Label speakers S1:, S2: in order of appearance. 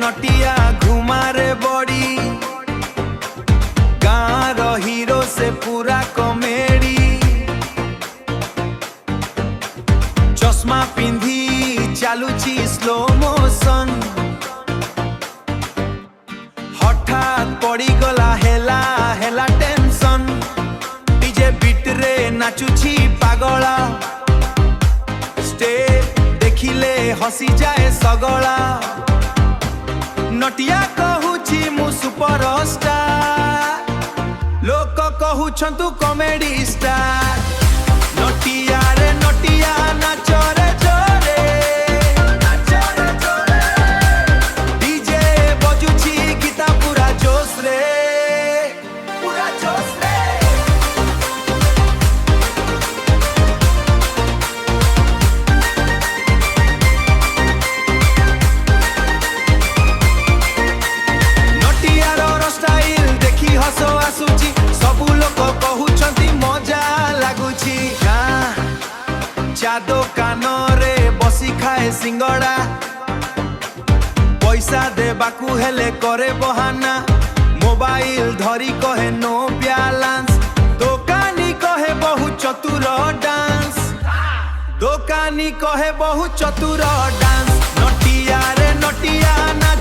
S1: नटिया घुमारे बड़ी गाँव हीरो से पूरा कॉमेडी चश्मा पिंधी चालुची स्लो मोशन हठात पड़ी गला हेला हेला टेंशन डीजे बीट रे नाचुची पागला स्टेज देखिले हसी जाए सगला नटिया कहूची मु सुपरस्टार लोक कहूछंतु कॉमेडी स्टार नटिया रे नटिया नाच रे जोरे डीजे बजुची गीता पूरा जोश रे पूरा जोश रे नटियार स्टाइल देखी हस आसुची सबु लोक कहूछंती मजा लागुची चा दोकान रे बसी खाए सिंगड़ा पैसा देबाकू हेले करे बहाना मोबाइल धरी कहे नो बैलेंस दोकानी कहे बहु चतुर डांस दोकानी कहे बहु चतुर डांस नटिया रे नटिया ना